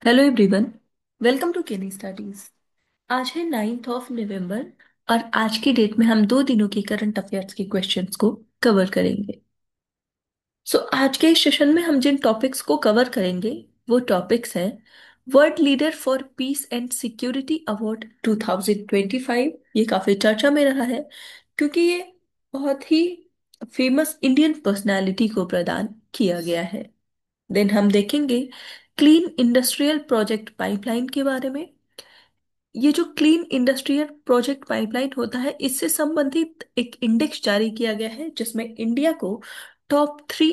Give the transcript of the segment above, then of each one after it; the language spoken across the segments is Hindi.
Hello everyone. वेलकम टू केनी स्टडीज। आज है 9 नवंबर और आज की डेट में हम 2 दिनों के करंट अफेयर्स के क्वेश्चंस को कवर करेंगे। आज के इस सेशन में हम जिन टॉपिक्स को कवर करेंगे वो टॉपिक्स हैं world leader for piece and security award 2025। ये काफी चर्चा में रहा है क्योंकि ये बहुत ही फेमस इंडियन पर्सनालिटी को प्रदान किया गया है। देन हम देखेंगे क्लीन इंडस्ट्रियल प्रोजेक्ट पाइपलाइन के बारे में। ये जो क्लीन इंडस्ट्रियल प्रोजेक्ट पाइपलाइन होता है इससे संबंधित एक इंडेक्स जारी किया गया है जिसमें इंडिया को टॉप 3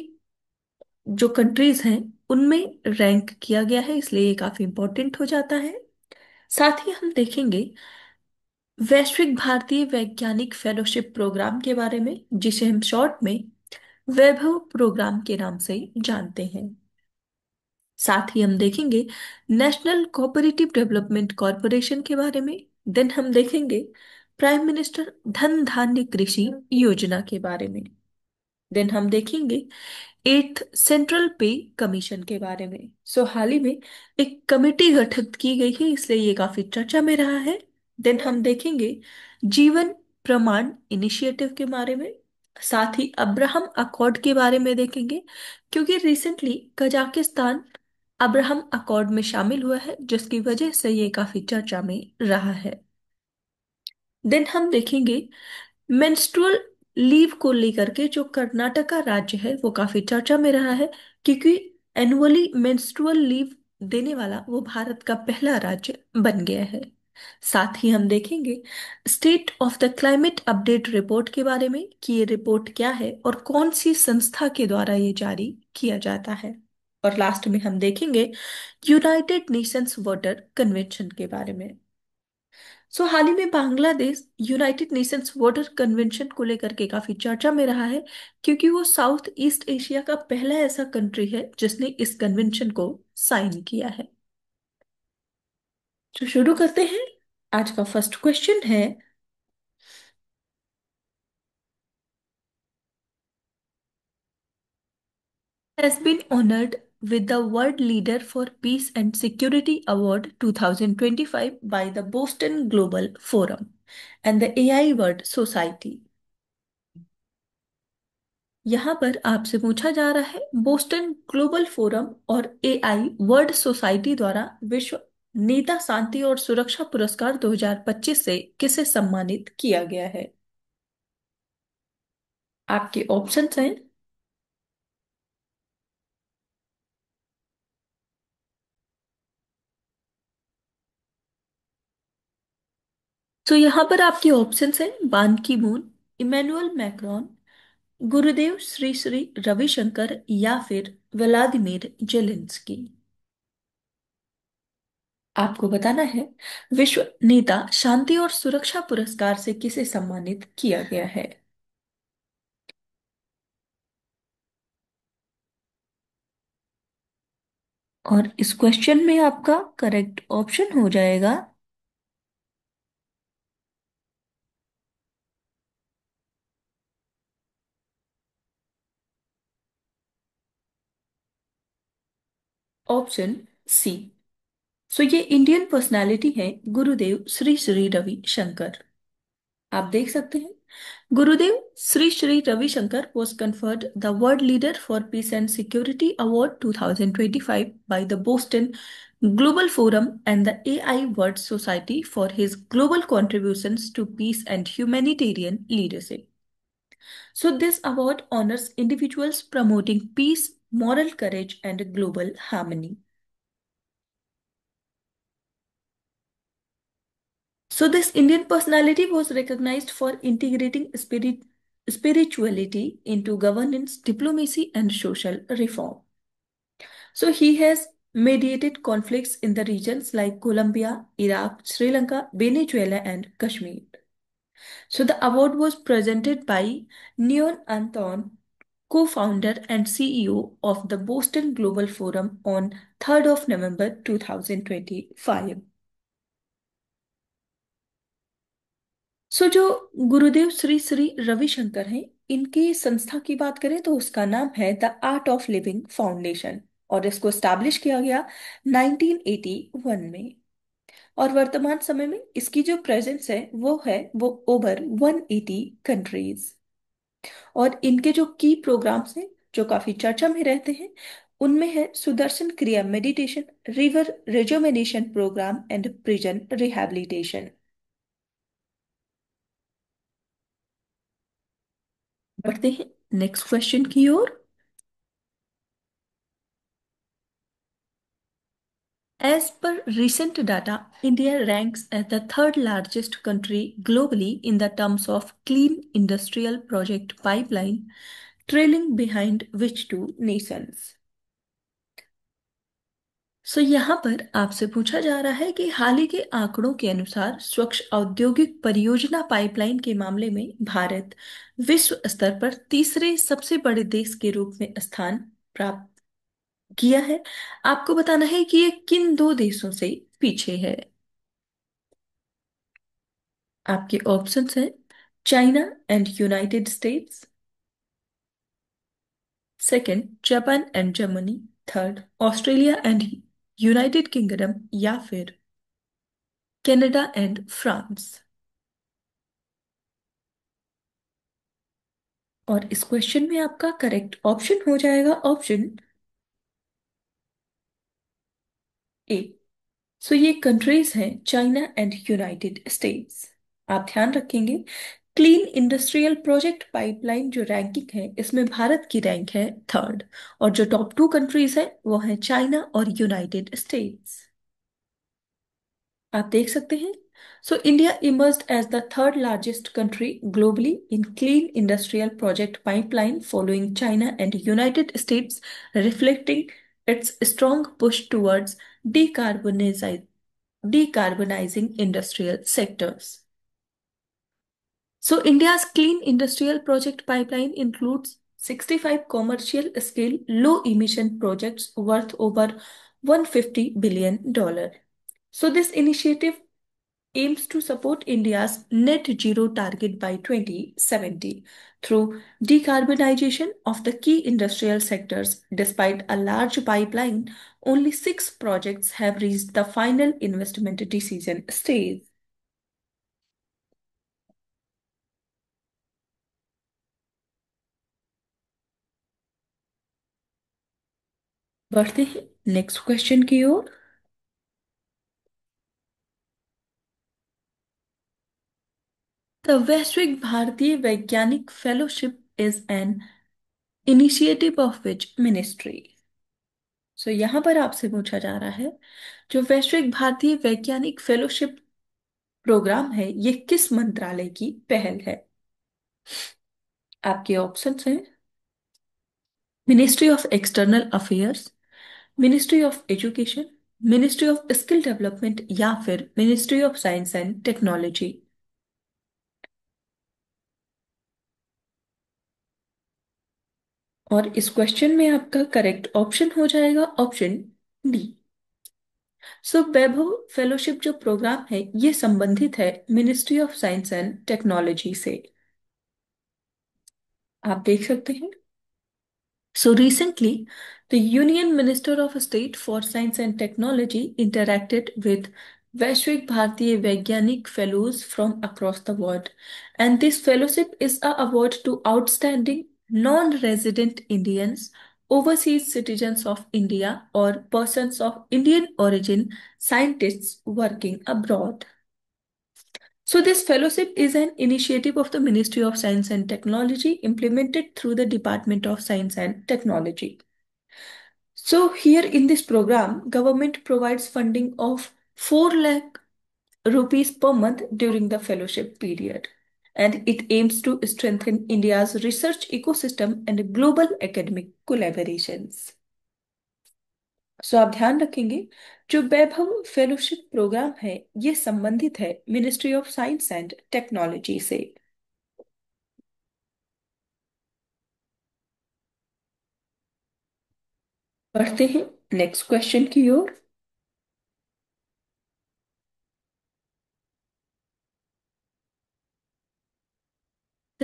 जो कंट्रीज हैं उनमें रैंक किया गया है, इसलिए ये काफी इंपॉर्टेंट हो जाता है। साथ ही हम देखेंगे वैश्विक भारतीय वैज्ञानिक फेलोशिप प्रोग्राम के बारे में, जिसे हम शॉर्ट में वैभव प्रोग्राम के नाम से जानते हैं। साथ ही हम देखेंगे नेशनल कोऑपरेटिव डेवलपमेंट कॉरपोरेशन के बारे में। देन हम देखेंगे प्राइम मिनिस्टर धन धान्य कृषि योजना के बारे में। देन हम देखेंगे एट्थ सेंट्रल पे कमीशन के बारे में। हाल ही में एक कमेटी गठित की गई है, इसलिए ये काफी चर्चा में रहा है। देन हम देखेंगे जीवन प्रमाण इनिशिएटिव के बारे में। साथ ही अब्राहम अकॉर्ड के बारे में देखेंगे क्योंकि रिसेंटली कजाकिस्तान अब्राहम अकॉर्ड में शामिल हुआ है, जिसकी वजह से ये काफी चर्चा में रहा है। देन हम देखेंगे मेंस्ट्रुअल लीव को लेकर के जो कर्नाटका राज्य है वो काफी चर्चा में रहा है क्योंकि एनुअली मेंस्ट्रुअल लीव देने वाला वो भारत का पहला राज्य बन गया है। साथ ही हम देखेंगे state of the climate update report के बारे में कि ये रिपोर्ट क्या है और कौन सी संस्था के द्वारा ये जारी किया जाता है। और लास्ट में हम देखेंगे यूनाइटेड नेशंस वाटर कन्वेंशन के बारे में। हाल ही में Bangladesh United Nations water convention को लेकर के काफी चर्चा में रहा है क्योंकि वो साउथ ईस्ट एशिया का पहला ऐसा कंट्री है जिसने इस कन्वेंशन को साइन किया है। तो शुरू करते हैं। आज का फर्स्ट क्वेश्चन है has been honored with the World Leader for Peace and Security Award 2025 by the Boston Global Forum and the AI World Society। यहाँ पर आपसे पूछा जा रहा है बोस्टन ग्लोबल फोरम और एआई वर्ल्ड सोसाइटी द्वारा विश्व नेता शांति और सुरक्षा पुरस्कार 2025 से किसे सम्मानित किया गया है। आपके ऑप्शंस हैं। तो यहाँ पर आपके ऑप्शंस हैं बान की मून, इमैनुअल मैक्रोन, गुरुदेव श्री श्री रविशंकर या फिर व्लादिमीर जेलेंस्की। आपको बताना है विश्व नेता शांति और सुरक्षा पुरस्कार से किसे सम्मानित किया गया है। और इस क्वेश्चन में आपका करेक्ट ऑप्शन हो जाएगा ऑप्शन सी। ये इंडियन पर्सनालिटी है गुरुदेव श्री श्री रवि शंकर। आप देख सकते हैं गुरुदेव Shri Shri Ravishankar was conferred the World Leader for Peace and Security Award 2025 by the Boston Global Forum and the AI World Society for his global contributions to peace and humanitarian leadership. This award honors individuals promoting peace, moral courage, and global harmony. This Indian personality was recognized for integrating spirituality into governance, diplomacy, and social reform. He has mediated conflicts in the regions like Colombia, Iraq, Sri Lanka, Venezuela, and Kashmir. The award was presented by Neon Anton, co-founder and CEO of the Boston Global Forum on 3rd of November 2025। जो गुरुदेव श्री श्री रविशंकर हैं, इनकी संस्था की बात करें तो उसका नाम है the art of living foundation और इसको स्टैब्लिश किया गया 1981 में। और वर्तमान समय में इसकी जो प्रेजेंस है वो ओवर 180 कंट्रीज। और इनके जो की प्रोग्राम्स हैं जो काफी चर्चा में रहते हैं, उनमें है Sudarshan Kriya meditation, river rejuvenation program and prison rehabilitation. बढ़ते हैं नेक्स्ट क्वेश्चन की ओर। As per recent data, India ranks as the third largest country globally in the terms of clean industrial project pipeline, trailing behind which two nations? यहाँ पर आपसे पूछा जा रहा है कि हाल ही के आंकड़ों के अनुसार स्वच्छ औद्योगिक परियोजना पाइपलाइन के मामले में भारत विश्व स्तर पर तीसरे सबसे बड़े देश के रूप में स्थान प्राप्त किया है। आपको बताना है कि ये किन दो देशों से पीछे है। आपके ऑप्शंस हैं China and United states, second Japan and Germany, third Australia and United kingdom, या फिर कनाडा एंड फ्रांस। और इस क्वेश्चन में आपका करेक्ट ऑप्शन हो जाएगा ऑप्शन ए। ये कंट्रीज हैं चाइना एंड यूनाइटेड स्टेट्स। आप ध्यान रखेंगे क्लीन इंडस्ट्रियल प्रोजेक्ट पाइपलाइन जो रैंकिंग है इसमें भारत की रैंक है थर्ड। और जो टॉप टू कंट्रीज है वो है चाइना और यूनाइटेड स्टेट्स। आप देख सकते हैं India emerged as the third largest country globally in clean industrial project pipeline following China and United States, reflecting its strong push towards decarbonizi- decarbonizing industrial sectors. India's clean industrial project pipeline includes 65 commercial scale low emission projects worth over $150 billion. This initiative aims to support India's net zero target by 2070 through decarbonization of the key industrial sectors. Despite a large pipeline, only six projects have reached the final investment decision stage. बढ़ते हैं नेक्स्ट क्वेश्चन की ओर। द वैश्विक भारतीय वैज्ञानिक fellowship is an initiative of which ministry? यहाँ पर आपसे पूछा जा रहा है जो वैश्विक भारतीय वैज्ञानिक फेलोशिप प्रोग्राम है ये किस मंत्रालय की पहल है। आपके ऑप्शंस हैं ministry of external affairs, ministry of education, ministry of skill development, या फिर ministry of science and technology. और इस क्वेश्चन में आपका करेक्ट ऑप्शन हो जाएगा ऑप्शन डी। वैभव फेलोशिप जो प्रोग्राम है ये संबंधित है ministry of science and technology से। आप देख सकते हैं recently, the Union Minister of State for Science and Technology interacted with Vaishwik Bharatiya Vaigyanik Fellows from across the world. And this fellowship is a award to outstanding non-resident Indians, overseas citizens of India, or persons of Indian origin, scientists working abroad. This fellowship is an initiative of the Ministry of Science and Technology implemented through the Department of Science and Technology. Here in this program, government provides funding of 4 lakh rupees per month during the fellowship period. And it aims to strengthen India's research ecosystem and global academic collaborations. आप ध्यान रखेंगे जो वैभव फेलोशिप प्रोग्राम है ये संबंधित है ministry of science and technology से। बढ़ते हैं नेक्स्ट क्वेश्चन की ओर।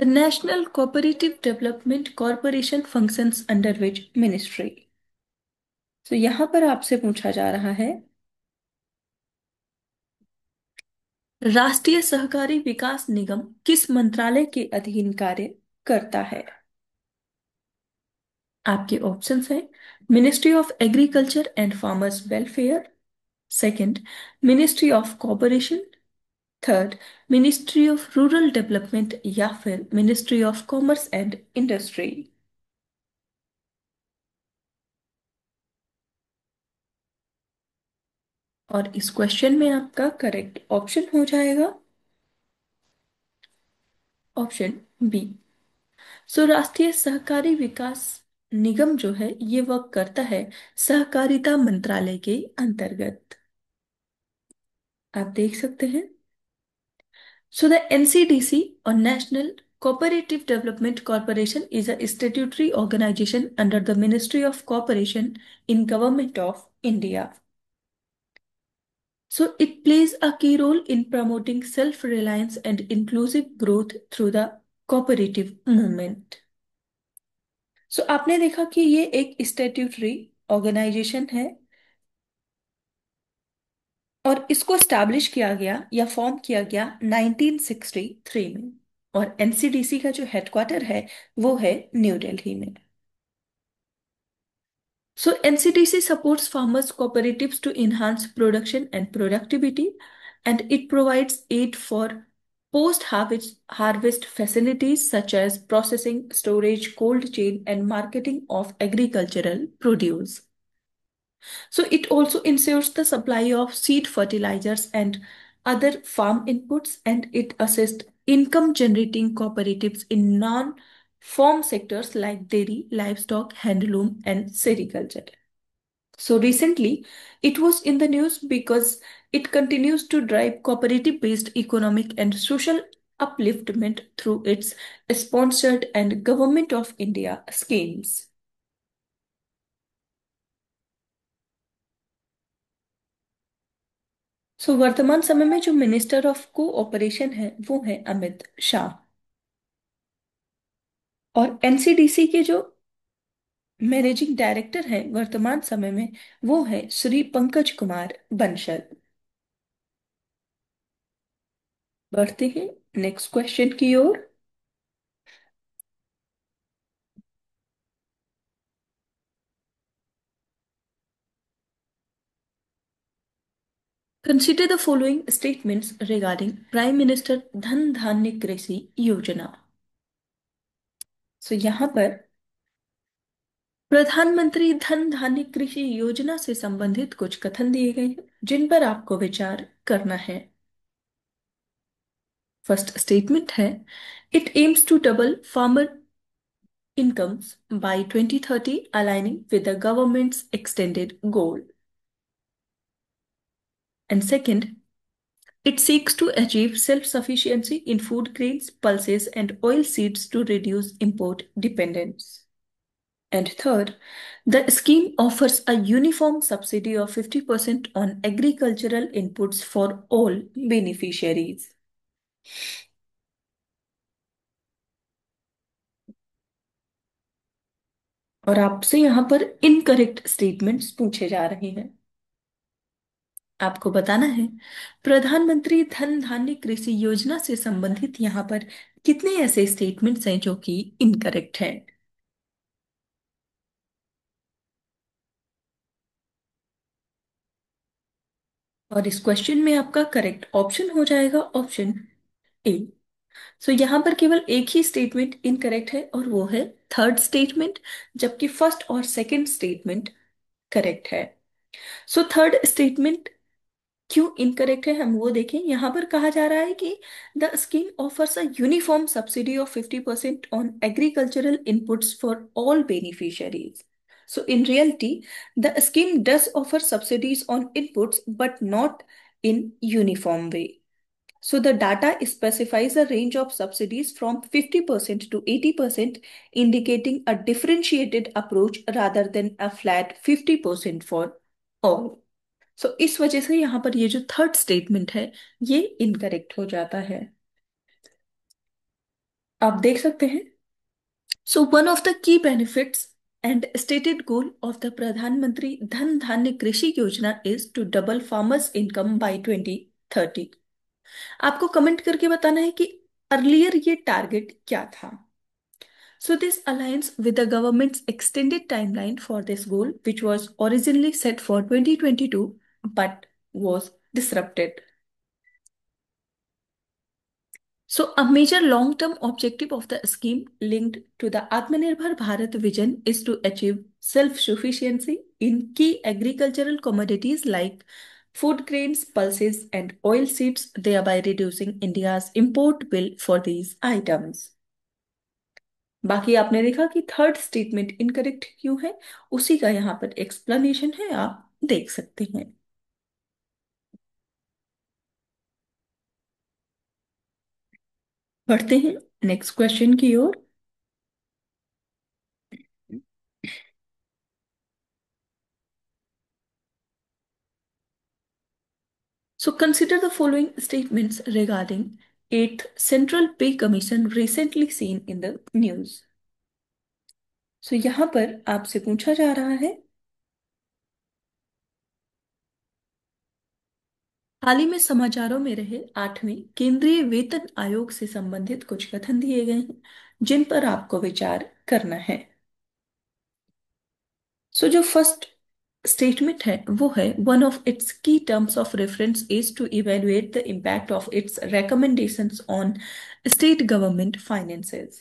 The national cooperative development corporation functions under which ministry? तो यहां पर आपसे पूछा जा रहा है, राष्ट्रीय सहकारी विकास निगम किस मंत्रालय के अधीन कार्य करता है? आपके ऑप्शंस हैं, ministry of agriculture and farmers welfare, second ministry of corporation, third ministry of rural development या फिर ministry of commerce and industry. और इस क्वेश्चन में आपका करेक्ट ऑप्शन हो जाएगा ऑप्शन बी। सो राष्ट्रीय सहकारी विकास निगम जो है ये वर्क करता है सहकारिता मंत्रालय के अंतर्गत। आप देख सकते हैं। सो द एनसीडीसी और national Cooperative Development Corporation is a statutory organization under the Ministry of Cooperation in Government of India. So it plays a key role in promoting self-reliance and inclusive growth through the cooperative movement. सो आपने देखा कि ये एक स्टैट्यूटरी ऑर्गेनाइजेशन है और इसको स्टैब्लिश किया गया या फॉर्म किया गया 1963 में। और एनसीडीसी का जो हेडक्वार्टर है वो है न्यू दिल्ली में। So NCDC supports farmers cooperatives to enhance production and productivity, and it provides aid for post-harvest facilities such as processing, storage, cold chain, and marketing of agricultural produce. So it also ensures the supply of seed fertilizers and other farm inputs, and it assists income generating cooperatives in non-farm sectors like dairy, livestock, handloom, and sericulture. So recently, it was in the news because it continues to drive cooperative based economic and social upliftment through its sponsored and Government of India schemes. सो वर्तमान समय में जो मिनिस्टर ऑफ कोऑपरेशन है वो है अमित शाह। और एनसीडीसी के जो मैनेजिंग डायरेक्टर हैं वर्तमान समय में वो है श्री पंकज कुमार बंसल। बढ़ते हैं नेक्स्ट क्वेश्चन की ओर। Consider the following statements regarding Prime Minister धन धान्य कृषि योजना। सो यहाँ पर प्रधानमंत्री धन धान्य कृषि योजना से संबंधित कुछ कथन दिए गए हैं जिन पर आपको विचार करना है। फर्स्ट स्टेटमेंट है, it aims to double farmer incomes by 2030, aligning with the government's extended goal. And second, it seeks to achieve self sufficiency in food grains, pulses, and oil seeds to reduce import dependence. And third, the scheme offers a uniform subsidy of 50% on agricultural inputs for all beneficiaries. और आपसे यहां पर इनकरेक्ट स्टेटमेंट्स पूछे जा रहे हैं। आपको बताना है प्रधानमंत्री धन धान्य कृषि योजना से संबंधित यहाँ पर कितने ऐसे स्टेटमेंट्स हैं जो कि इनकरेक्ट हैं। और इस क्वेश्चन में आपका करेक्ट ऑप्शन हो जाएगा ऑप्शन ए। सो यहाँ पर केवल एक ही स्टेटमेंट इनकरेक्ट है और वो है थर्ड स्टेटमेंट, जबकि फर्स्ट और सेकंड स्टेटमेंट करेक्ट है। सो थर्ड स्टेटमेंट क्यों इनकरेक्ट है हम वो देखें। यहां पर कहा जा रहा है कि the scheme offers a uniform subsidy of 50% on agricultural inputs for all beneficiaries. So in reality, the scheme does offer subsidies on inputs but not in uniform way. So the data specifies a range of subsidies from 50% to 80%, indicating a differentiated approach rather than a flat 50% for all. सो इस वजह से यहां पर ये जो थर्ड स्टेटमेंट है ये इनकरेक्ट हो जाता है। आप देख सकते हैं। So one of the key benefits and stated goal of the Pradhan Mantri Dhan Dhanya Krishi Yojana is to double farmers income by 2030। आपको कमेंट करके बताना है कि अर्लियर ये टारगेट क्या था। So this aligns with the government's extended timeline for this goal, which was originally set for 2022 but was disrupted. So a major long-term objective of the scheme linked to the Atmanirbhar Bharat vision is to achieve self-sufficiency in key agricultural commodities like food grains, pulses, and oil seeds, thereby reducing India's import bill for these items. बाकी आपने देखा कि थर्ड स्टेटमेंट इनकरेक्ट क्यों है, उसी का यहाँ पर एक्सप्लेनेशन है, आप देख सकते हैं। बढ़ते हैं नेक्स्ट क्वेश्चन की ओर। So consider the following statements regarding eighth central pay commission recently seen in the news. So यहाँ पर आपसे पूछा जा रहा है, हाल ही में समाचारों में रहे आठवें केंद्रीय वेतन आयोग से संबंधित कुछ कथन दिए गए हैं जिन पर आपको विचार करना है। सो जो फर्स्ट स्टेटमेंट है वो है, one of its key terms of reference is to evaluate the impact of its recommendations on state government finances.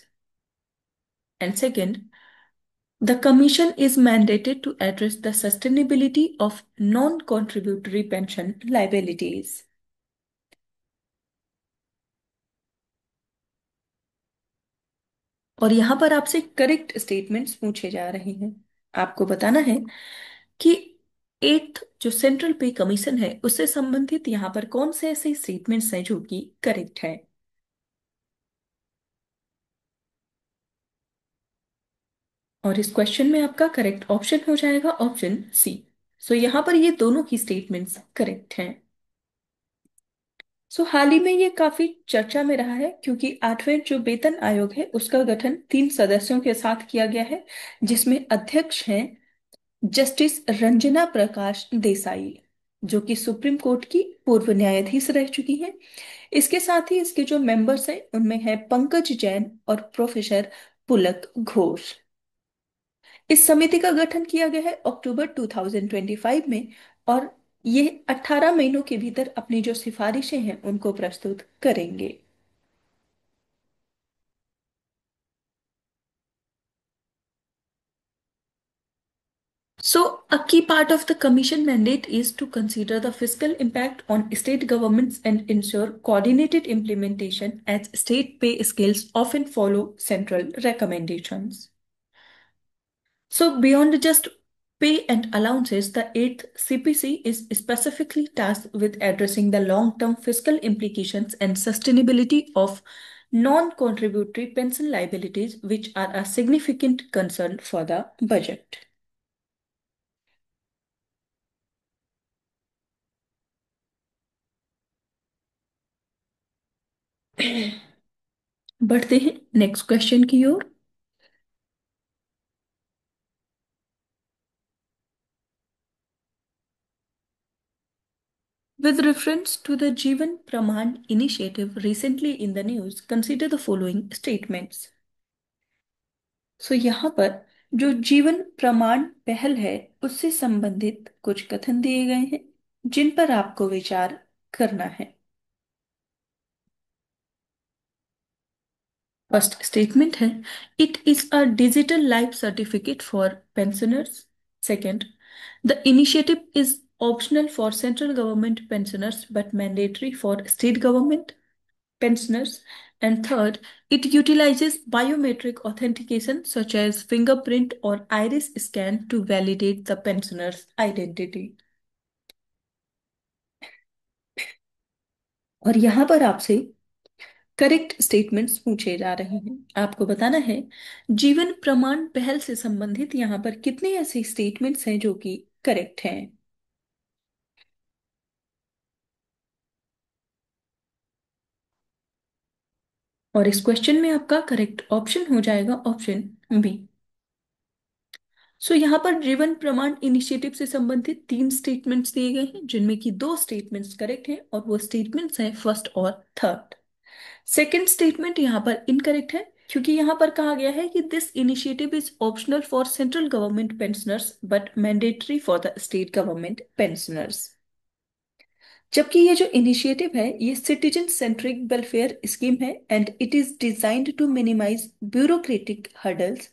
And second, the commission is mandated to address the sustainability of non-contributory pension liabilities. और यहां पर आपसे करेक्ट स्टेटमेंट्स पूछे जा रहे हैं। आपको बताना है कि एट्थ जो सेंट्रल पे कमीशन है उससे संबंधित यहाँ पर कौन से ऐसे स्टेटमेंट्स हैं जो कि करेक्ट है। और इस क्वेश्चन में आपका करेक्ट ऑप्शन हो जाएगा ऑप्शन सी। सो यहाँ पर ये दोनों ही स्टेटमेंट्स करेक्ट हैं। सो हाल ही में ये काफी चर्चा में रहा है क्योंकि आठवें जो वेतन आयोग है उसका गठन तीन सदस्यों के साथ किया गया है, जिसमें अध्यक्ष हैं जस्टिस रंजना प्रकाश देसाई, जो कि सुप्रीम कोर्ट की पूर्व न्यायाधीश रह चुकी हैं। इसके साथ ही इसके जो मेंबर्स हैं उनमें है पंकज जैन और प्रोफेसर पुलक घोष। इस समिति का गठन किया गया है अक्टूबर 2025 में, और ये 18 महीनों के भीतर अपनी जो सिफारिशें हैं उनको प्रस्तुत करेंगे। So, a key part of the Commission mandate is to consider the fiscal impact on state governments and ensure coordinated implementation, as state pay scales often follow central recommendations. So, beyond just pay and allowances, the eighth CPC is specifically tasked with addressing the long term fiscal implications and sustainability of non contributory pension liabilities, which are a significant concern for the budget. बढ़ते हैं नेक्स्ट क्वेश्चन की ओर। With reference to the Jeevan Praman initiative recently in the news, consider the following statements. सो यहाँ पर जो जीवन प्रमाण पहल है उससे संबंधित कुछ कथन दिए गए हैं जिन पर आपको विचार करना है। फर्स्ट स्टेटमेंट है, it is a digital life certificate for pensioners. Second, the initiative is optional for central government pensioners but mandatory for state government pensioners. And third, it utilizes biometric authentication such as fingerprint or iris scan to validate the pensioner's identity. और यहां पर आपसे करेक्ट स्टेटमेंट्स पूछे जा रहे हैं। आपको बताना है जीवन प्रमाण पहल से संबंधित यहाँ पर कितने ऐसे स्टेटमेंट्स हैं जो कि करेक्ट हैं। और इस क्वेश्चन में आपका करेक्ट ऑप्शन हो जाएगा ऑप्शन बी। सो यहाँ पर जीवन प्रमाण इनिशिएटिव से संबंधित तीन स्टेटमेंट्स दिए गए हैं, जिनमें कि दो स्टेटमेंट्स करेक्ट हैं और वो स्टेटमेंट्स हैं फर्स्ट और थर्ड। सेकंड स्टेटमेंट यहाँ पर इनकरेक्ट है, क्योंकि यहाँ पर कहा गया है कि this initiative is optional for central government pensioners but mandatory for the state government pensioners. जबकि ये जो इनिशिएटिव है ये सिटीजन सेंट्रिक वेलफेयर स्कीम है and it is designed to minimise bureaucratic hurdles.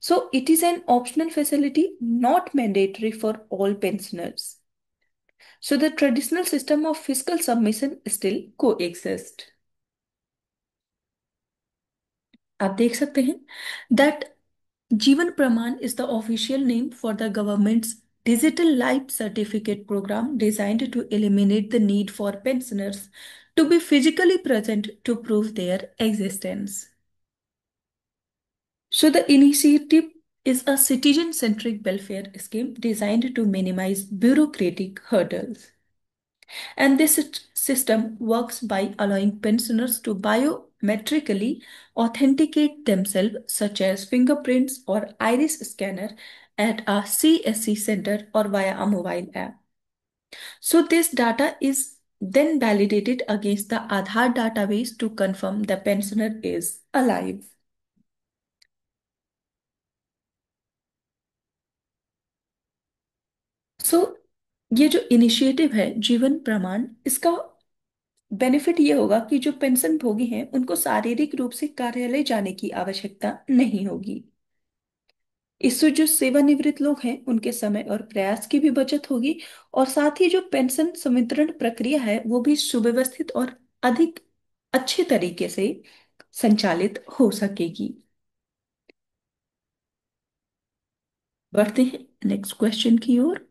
So it is an optional facility, not mandatory for all pensioners. So the traditional system of fiscal submission still coexist. आप देख सकते हैं that जीवन प्रमाण is the official name for the government's digital life certificate program designed to eliminate the need for pensioners to be physically present to prove their existence. So the initiative is a citizen-centric welfare scheme designed to minimize bureaucratic hurdles. And this system works by allowing pensioners to biometrically authenticate themselves, such as fingerprints or iris scanner, at a CSC center or via a mobile app. So this data is then validated against the Aadhaar database to confirm the pensioner is alive. सो ये जो इनिशिएटिव है जीवन प्रमाण, इसका बेनिफिट ये होगा कि जो पेंशन भोगी हैं उनको शारीरिक रूप से कार्यालय जाने की आवश्यकता नहीं होगी। इससे जो सेवानिवृत्त लोग हैं उनके समय और प्रयास की भी बचत होगी, और साथ ही जो पेंशन संवितरण प्रक्रिया है वो भी सुव्यवस्थित और अधिक अच्छे तरीके से संचालित हो सकेगी। बढ़ते हैं नेक्स्ट क्वेश्चन की ओर।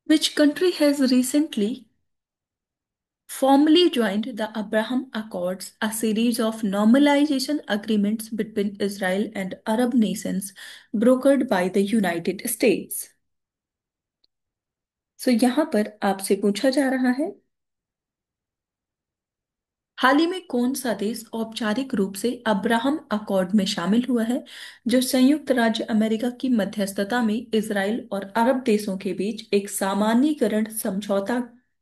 Which country has recently formally joined the Abraham Accords, a series of normalization agreements between Israel and Arab nations brokered by the United States. So यहाँ पर आपसे पूछा जा रहा है, हाल ही में कौन सा देश औपचारिक रूप से अब्राहम अकॉर्ड में शामिल हुआ है, जो संयुक्त राज्य अमेरिका की मध्यस्थता में इसराइल और अरब देशों के बीच एक सामान्यीकरण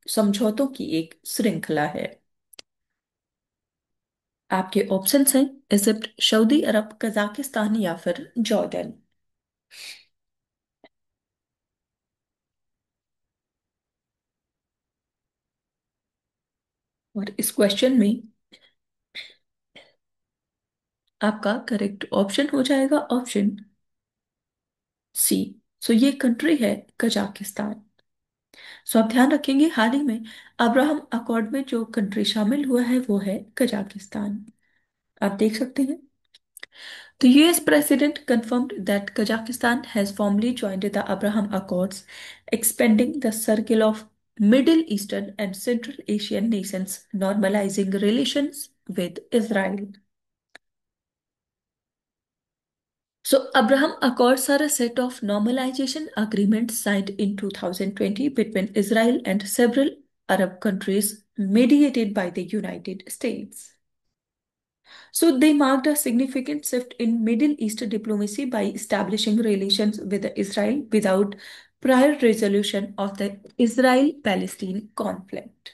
समझौतों की एक श्रृंखला है। आपके ऑप्शंस हैं इजिप्ट, सऊदी अरब, कजाकिस्तान या फिर जॉर्डन। और इस क्वेश्चन में आपका करेक्ट ऑप्शन हो जाएगा ऑप्शन सी। सो ये कंट्री है कजाकिस्तान। सो आप ध्यान रखेंगे हाल ही में अब्राहम अकॉर्ड में जो कंट्री शामिल हुआ है वो है कजाकिस्तान। आप देख सकते हैं The US president confirmed that Kazakhstan has formally joined the Abraham Accords, expanding the circle of Middle Eastern and Central Asian nations, normalizing relations with Israel. So, Abraham Accords are a set of normalization agreements signed in 2020 between Israel and several Arab countries, mediated by the United States. So they marked a significant shift in Middle East diplomacy by establishing relations with Israel without prior resolution of the Israel-Palestine conflict.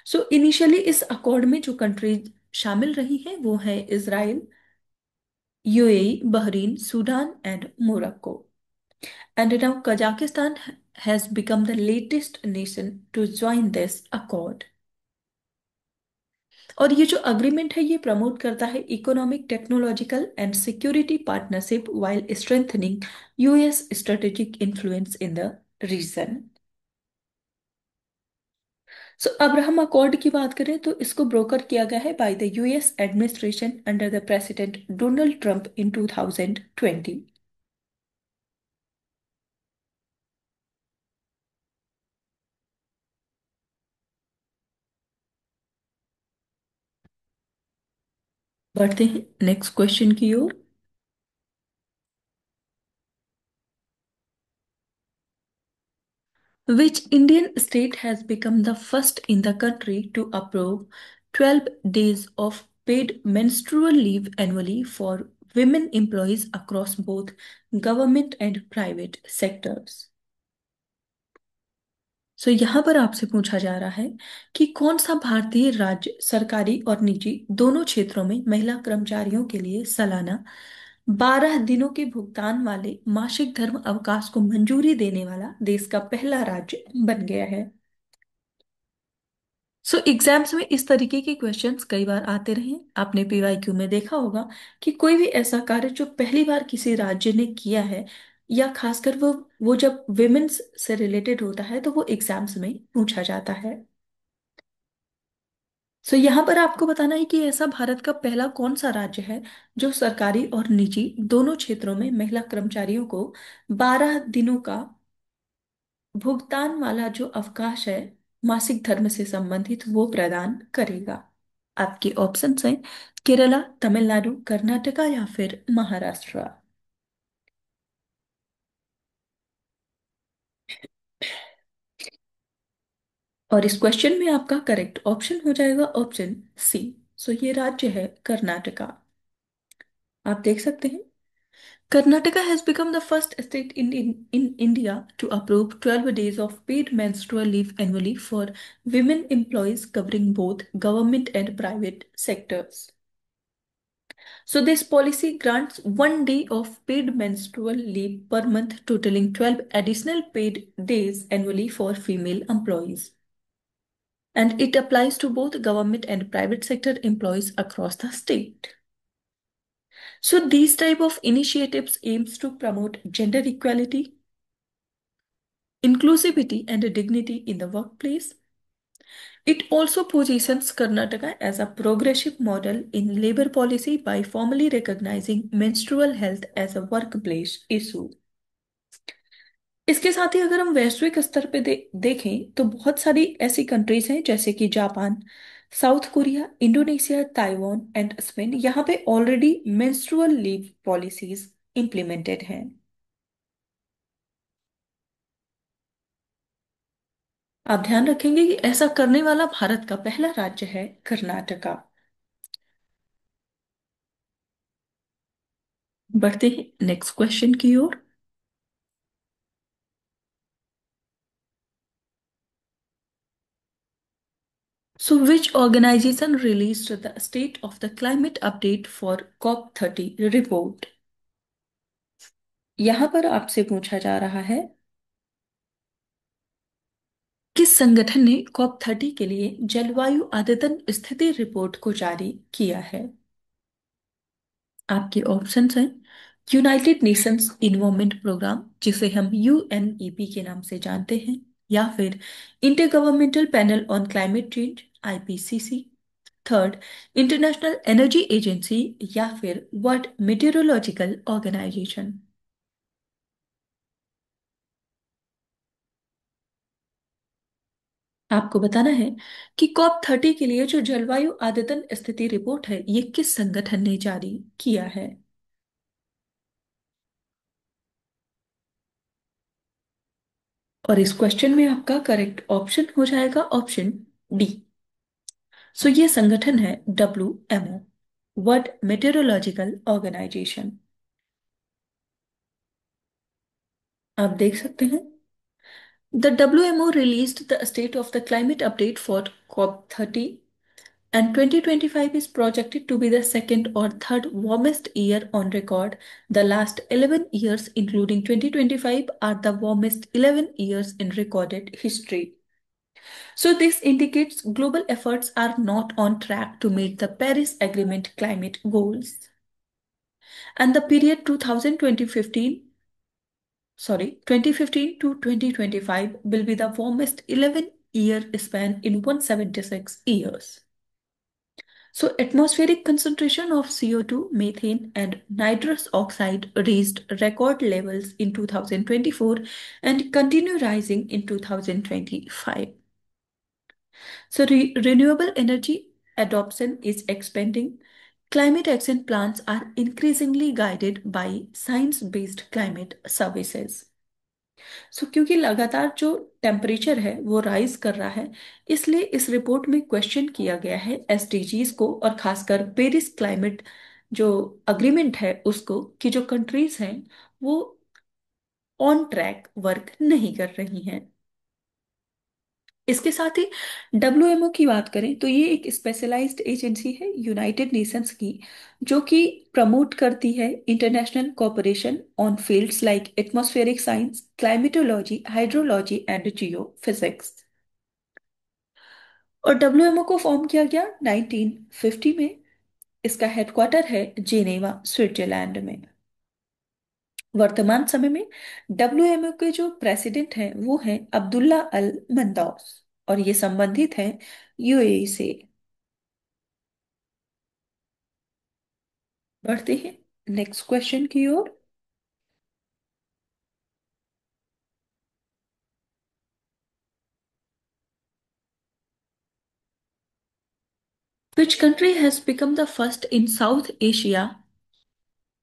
So initially इस अकॉर्ड में जो कंट्रीज शामिल रही हैं वो है Israel, UAE, Bahrain, Sudan and Morocco. And now Kazakhstan has become the latest nation to join this accord. और ये जो अग्रीमेंट है ये प्रमोट करता है economic, technological and security partnership while strengthening US strategic influence in the region. So Abraham accord की बात करें तो इसको ब्रोकर किया गया है by the US administration under the president Donald Trump in 2020। बढ़ते हैं नेक्स्ट क्वेश्चन की ओर। Which Indian state has become the first in the country to approve 12 days of paid menstrual leave annually for women employees across both government and private sectors. सो यहाँ पर आपसे पूछा जा रहा है कि कौन सा भारतीय राज्य सरकारी और निजी दोनों क्षेत्रों में महिला कर्मचारियों के लिए सालाना 12 दिनों के भुगतान वाले मासिक धर्म अवकाश को मंजूरी देने वाला देश का पहला राज्य बन गया है। सो एग्जाम्स में इस तरीके के क्वेश्चंस कई बार आते रहे। आपने पीवाईक्यू में देखा होगा कि कोई भी ऐसा कार्य जो पहली बार किसी राज्य ने किया है, या खासकर वो जब विमेन्स से रिलेटेड होता है, तो वो एग्जाम्स में पूछा जाता है। सो यहाँ पर आपको बताना है कि ऐसा भारत का पहला कौन सा राज्य है जो सरकारी और निजी दोनों क्षेत्रों में महिला कर्मचारियों को 12 दिनों का भुगतान वाला जो अवकाश है मासिक धर्म से संबंधित वो प्रदान करेगा। आपके ऑप्शंस हैं केरला, तमिलनाडु, कर्नाटका या फिर महाराष्ट्र। और इस क्वेश्चन में आपका करेक्ट ऑप्शन हो जाएगा ऑप्शन सी। सो ये राज्य है कर्नाटका। आप देख सकते हैं Karnataka has become the first state in India to approve 12 days of paid menstrual leave annually for women employees covering both government and private sectors. So, this policy grants 1 day of paid menstrual leave per month, totaling 12 additional paid days annually for female employees. And it applies to both government and private sector employees across the state. So, these type of initiatives aims to promote gender equality, inclusivity and dignity in the workplace. It also positions Karnataka as a progressive model in labor policy by formally recognizing menstrual health as a workplace issue. इसके साथ ही अगर हम वैश्विक स्तर पे देखें तो बहुत सारी ऐसी कंट्रीज हैं जैसे कि Japan, south Korea, Indonesia, Taiwan and Spain, यहाँ पे already menstrual leave policies implemented हैं। आप ध्यान रखेंगे कि ऐसा करने वाला भारत का पहला राज्य है कर्नाटका। बढ़ते हैं नेक्स्ट क्वेश्चन की ओर। So, which organization released the State of the Climate Update for COP30 report? यहां पर आपसे पूछा जा रहा है किस संगठन ने COP30 के लिए जलवायु अद्यतन स्थिति रिपोर्ट को जारी किया है। आपके ऑप्शंस हैं यूनाइटेड नेशंस इन्वायरमेंट प्रोग्राम, जिसे हम यूएनईपी के नाम से जानते हैं, या फिर inter governmental panel on climate change IPCC, third international energy agency, या फिर वर्ल्ड मेटेरोलॉजिकल ऑर्गेनाइजेशन। आपको बताना है कि COP30 के लिए जो जलवायु अद्यतन स्थिति रिपोर्ट है ये किस संगठन ने जारी किया है। और इस क्वेश्चन में आपका करेक्ट ऑप्शन हो जाएगा ऑप्शन डी। सो ये संगठन है WMO, वर्ल्ड मेटेरोलॉजिकल ऑर्गेनाइजेशन। आप देख सकते हैं the WMO released the state of the climate update for COP30, and 2025 is projected to be the second or third warmest year on record. The last 11 years, including 2025, are the warmest 11 years in recorded history. So, this indicates global efforts are not on track to meet the Paris Agreement climate goals. And the period 2015 to 2025 will be the warmest 11-year span in 176 years. So, atmospheric concentration of CO2, methane, and nitrous oxide reached record levels in 2024 and continue rising in 2025. So, renewable energy adoption is expanding. Climate action plans are increasingly guided by science based climate services. क्योंकि लगातार जो टेम्परेचर है वो राइज कर रहा है, इसलिए इस रिपोर्ट में क्वेश्चन किया गया है एसडीजीज को, और खासकर पेरिस क्लाइमेट जो अग्रीमेंट है उसको, कि जो कंट्रीज हैं वो ऑन ट्रैक वर्क नहीं कर रही हैं। इसके साथ ही डब्ल्यूएमओ की बात करें तो ये एक स्पेशलाइज्ड एजेंसी है यूनाइटेड नेशंस की, जो कि प्रमोट करती है international cooperation on fields like atmospheric science, climatology, hydrology and Jio physics. और डब्ल्यूएमओ को फॉर्म किया गया 1950 में। इसका हेडक्वार्टर है जेनेवा, स्विट्जरलैंड में। वर्तमान समय में डब्ल्यूएमओ के जो प्रेसिडेंट हैं वो हैं अब्दुल्ला अल मंदौस, और ये संबंधित हैं यूएई से। बढ़ते हैं नेक्स्ट क्वेश्चन की ओर। Which country has become the first in South Asia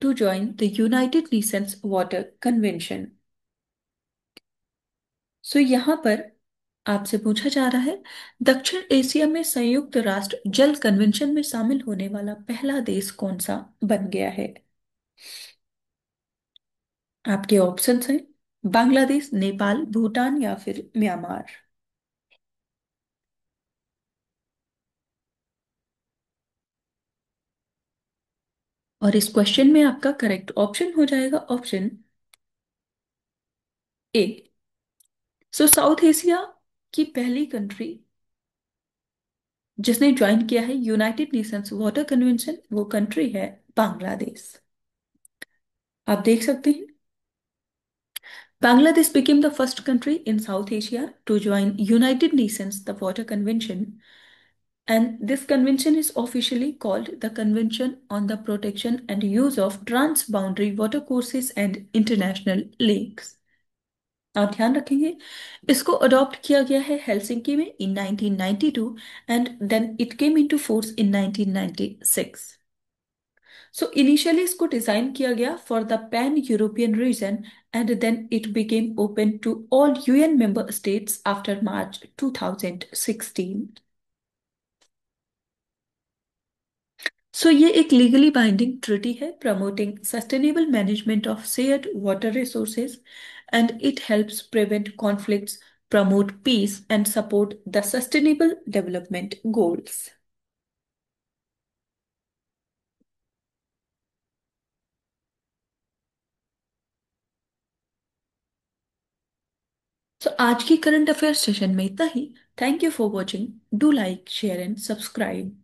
to join the United Nations Water Convention? यहाँ पर आपसे पूछा जा रहा है, दक्षिण एशिया में संयुक्त राष्ट्र जल कन्वेंशन में शामिल होने वाला पहला देश कौन सा बन गया है? आपके ऑप्शंस हैं बांग्लादेश, नेपाल, भूटान या फिर म्यांमार। और इस क्वेश्चन में आपका करेक्ट ऑप्शन हो जाएगा ऑप्शन ए। साउथ एशिया की पहली कंट्री जिसने ज्वाइन किया है यूनाइटेड नेशंस वाटर कन्वेंशन, वो कंट्री है बांग्लादेश। आप देख सकते हैं, Bangladesh became the first country in South Asia to join United Nations the Water Convention, and this convention is officially called the Convention on the Protection and Use of Transboundary Watercourses and International Lakes। आप ध्यान रखेंगे, इसको अडॉप्ट किया गया है हेलसिंकी में in 1992, and then it came into force in 1996। Initially इसको डिजाइन किया गया for the pan European region, and then it became open to all UN member states after March 2016। ये एक लीगली बाइंडिंग ट्रिटी है promoting sustainable management of shared water resources, and it helps prevent conflicts, promote peace and support the sustainable development goals. आज की करंट अफेयर सेशन में इतना ही। Thank you for watching. Do like, share and subscribe.